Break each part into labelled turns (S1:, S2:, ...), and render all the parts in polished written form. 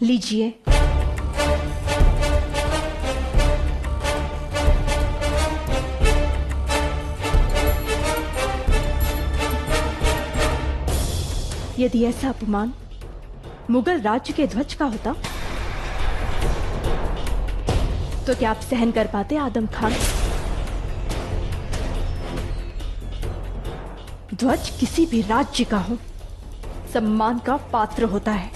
S1: लीजिए। यदि ऐसा अपमान मुगल राज्य के ध्वज का होता तो क्या आप सहन कर पाते आदम खान? ध्वज किसी भी राज्य का हो, सम्मान का पात्र होता है।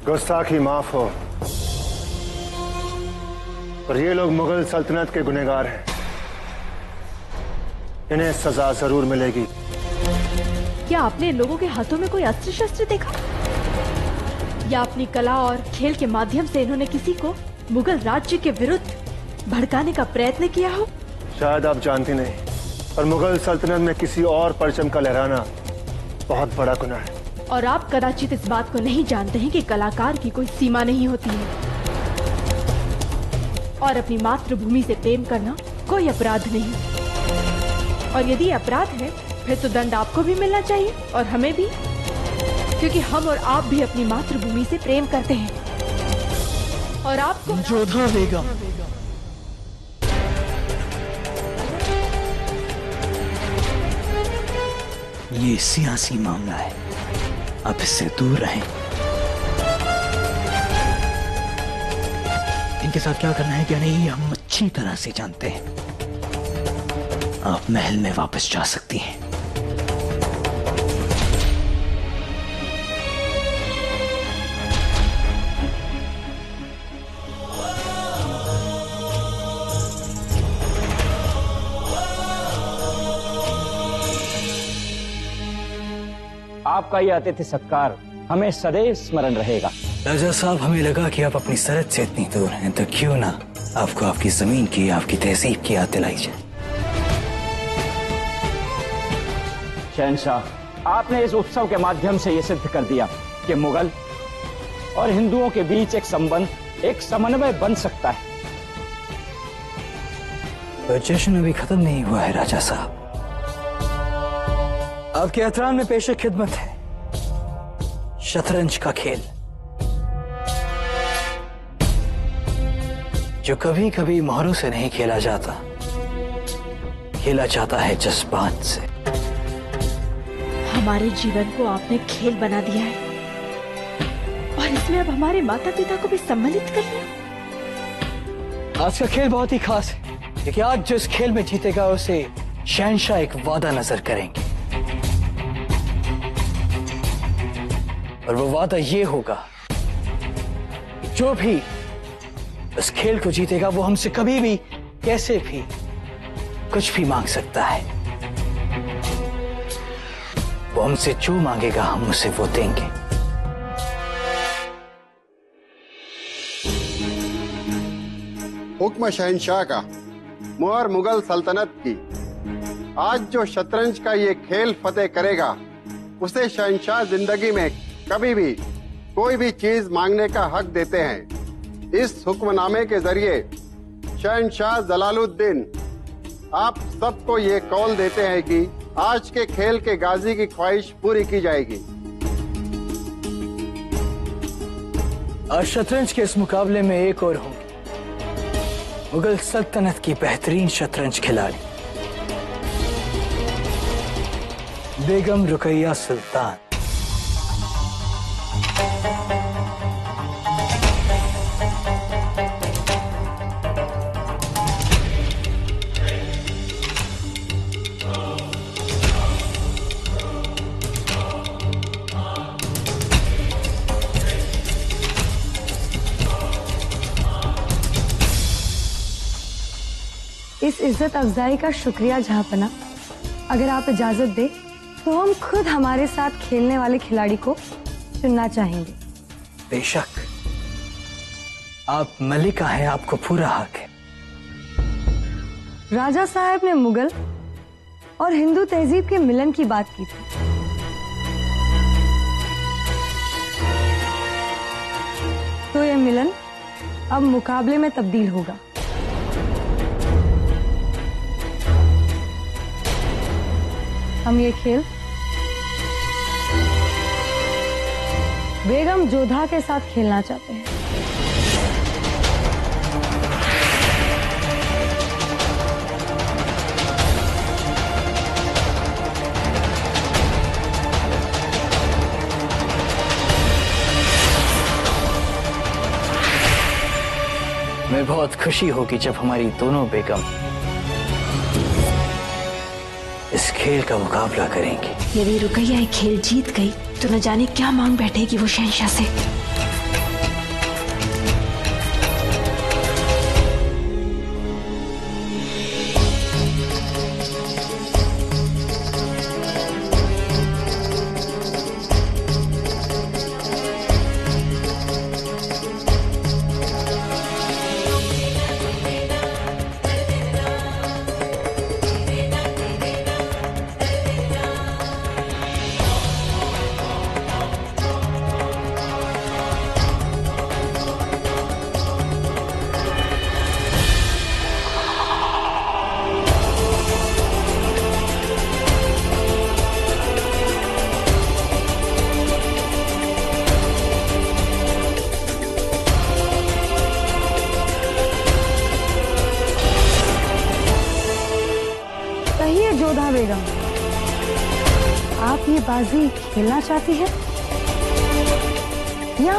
S2: गुस्ताखी माफ हो, पर ये लोग मुगल सल्तनत के गुनहगार हैं। इन्हें सजा जरूर मिलेगी।
S1: क्या आपने लोगों के हाथों में कोई अस्त्र शस्त्र देखा? या अपनी कला और खेल के माध्यम से इन्होंने किसी को मुगल राज्य के विरुद्ध भड़काने का प्रयत्न किया हो?
S2: शायद आप जानती नहीं, पर मुगल सल्तनत में किसी और परचम का लहराना बहुत बड़ा गुनाह है।
S1: और आप कदाचित इस बात को नहीं जानते हैं कि कलाकार की कोई सीमा नहीं होती है और अपनी मातृभूमि से प्रेम करना कोई अपराध नहीं। और यदि अपराध है फिर तो दंड आपको भी मिलना चाहिए और हमें भी, क्योंकि हम और आप भी अपनी मातृभूमि से प्रेम करते हैं। और आपको
S3: जोधा बेगम, ये सियासी मामला है, आप इससे दूर रहें। इनके साथ क्या करना है क्या नहीं हम अच्छी तरह से जानते हैं। आप महल में वापस जा सकती हैं।
S4: आपका यह अतिथि सत्कार हमें सदैव स्मरण रहेगा।
S3: राजा साहब, हमें लगा कि आप अपनी सरहद से इतनी दूर हैं, तो क्यों ना आपको आपकी जमीन की, आपकी तहजीब की याद दिलाई जाए।
S4: शहंशाह, आपने इस उत्सव के माध्यम से यह सिद्ध कर दिया कि मुगल और हिंदुओं के बीच एक संबंध, एक समन्वय बन सकता है।
S3: तो जश्न अभी खत्म नहीं हुआ है राजा साहब। आपके एहतराम में पेश खिदमत है शतरंज का खेल, जो कभी कभी मोहरों से नहीं खेला जाता, खेला जाता है जज्बात से।
S1: हमारे जीवन को आपने खेल बना दिया है और इसमें अब हमारे माता पिता को भी सम्मिलित कर लिया।
S3: आज का खेल बहुत ही खास है, क्योंकि आज जो इस खेल में जीतेगा उसे शहंशाह एक वादा नजर करेंगे। और वो वादा ये होगा, जो भी इस खेल को जीतेगा वो हमसे कभी भी, कैसे भी, कुछ भी मांग सकता है। वो हमसे जो मांगेगा हम उसे वो देंगे।
S5: हुक्म शहंशाह का, मुहर मुगल सल्तनत की। आज जो शतरंज का ये खेल फतेह करेगा उसे शहंशाह जिंदगी में कभी भी कोई भी चीज मांगने का हक देते हैं। इस हुक्मनामे के जरिए शहंशाह जलालुद्दीन आप सबको ये कौल देते हैं कि आज के खेल के गाजी की ख्वाहिश पूरी की जाएगी।
S3: आज शतरंज के इस मुकाबले में एक और होंगे मुगल सल्तनत की बेहतरीन शतरंज खिलाड़ी बेगम रुकैया सुल्तान।
S6: इस इज्जत अफजाई का शुक्रिया जहांपना। अगर आप इजाजत दे तो हम खुद हमारे साथ खेलने वाले खिलाड़ी को चुनना चाहेंगे।
S3: बेशक, आप मलिका हैं, आपको पूरा हक है।
S6: राजा साहब ने मुगल और हिंदू तहजीब के मिलन की बात की थी। तो यह मिलन अब मुकाबले में तब्दील होगा। हम ये खेल बेगम जोधा के साथ खेलना चाहते हैं।
S3: मैं बहुत खुशी होगी जब हमारी दोनों बेगम इस खेल का मुकाबला करेंगी।
S7: यदि रुकैया ये खेल जीत गई तो न जाने क्या मांग बैठेगी वो शहंशाह से।
S6: जोधा बेगम, आप ये बाजी खेलना चाहती हैं या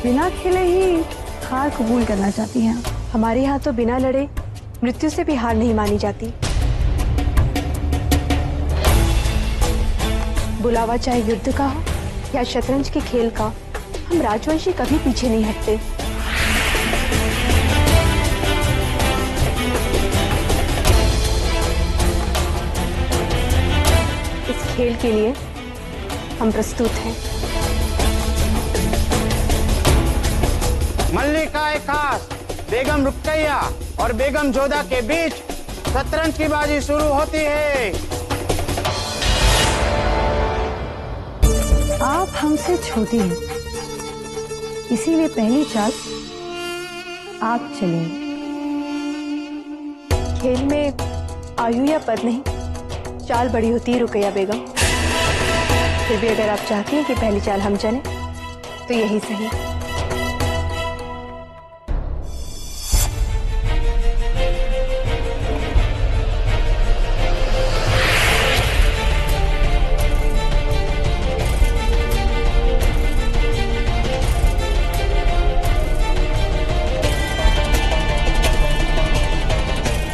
S6: बिना खेले ही हार कबूल करना चाहती हैं?
S7: हमारे यहाँ तो बिना लड़े मृत्यु से भी हार नहीं मानी जाती। बुलावा चाहे युद्ध का हो या शतरंज के खेल का, हम राजवंशी कभी पीछे नहीं हटते। इस खेल के लिए हम प्रस्तुत हैं।
S8: मल्लिका खास बेगम रुकैया और बेगम जोधा के बीच शतरंज की बाजी शुरू होती है।
S6: आप हमसे छोटी हैं, इसीलिए पहली चाल आप चलेंगे।
S7: खेल में आयु या पद नहीं, चाल बड़ी होती है रुकैया बेगम। फिर भी अगर आप चाहती हैं कि पहली चाल हम चलें तो यही सही।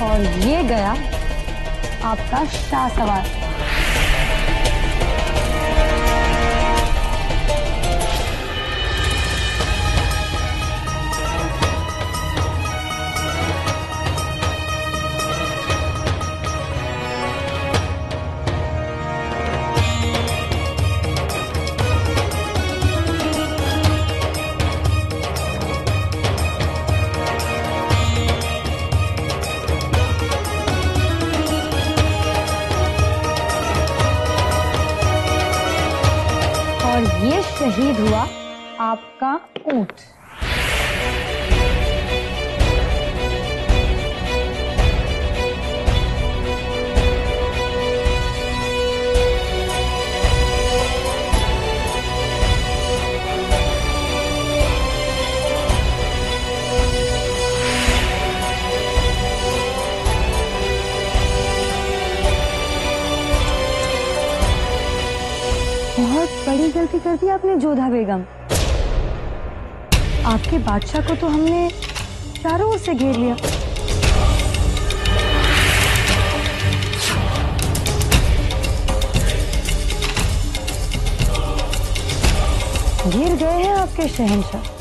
S6: और ये गया आपका शाह सवार। और ये शहीद हुआ आपका ऊंट। बहुत बड़ी गलती कर दी आपने जोधा बेगम। आपके बादशाह को तो हमने चारों ओर से घेर लिया। गिर गए हैं आपके शहंशाह।